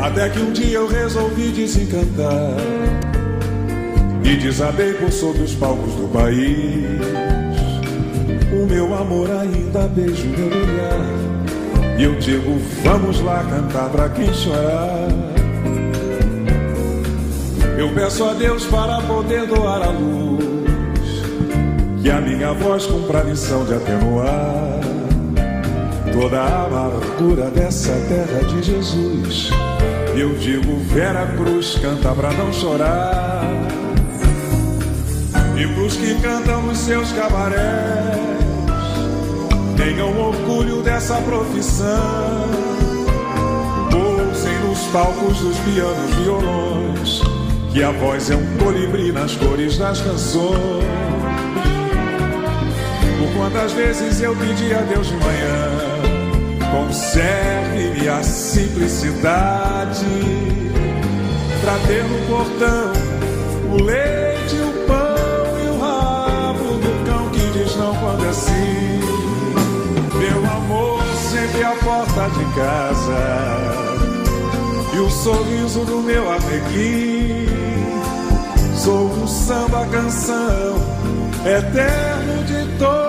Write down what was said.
Até que um dia eu resolvi desencantar e desabei por sobre os palcos do país. O meu amor ainda beija o meu olhar e eu digo, vamos lá cantar pra quem chorar. Eu peço a Deus para poder doar a luz, que a minha voz cumpra a missão de atenuar toda a amargura dessa terra de Jesus. Eu digo, Vera Cruz, canta pra não chorar. E pros que cantam nos seus cabarés, tenham orgulho dessa profissão. Pousem nos palcos dos pianos, violões, que a voz é um colibri nas cores das canções. Por quantas vezes eu pedi a Deus de manhã, conserve-me a simplicidade, pra ter no portão o leite, o pão e o rabo do cão que diz não quando é sim. Meu amor sempre à porta de casa e o sorriso do meu arreguim. Sou um samba canção eterno de todos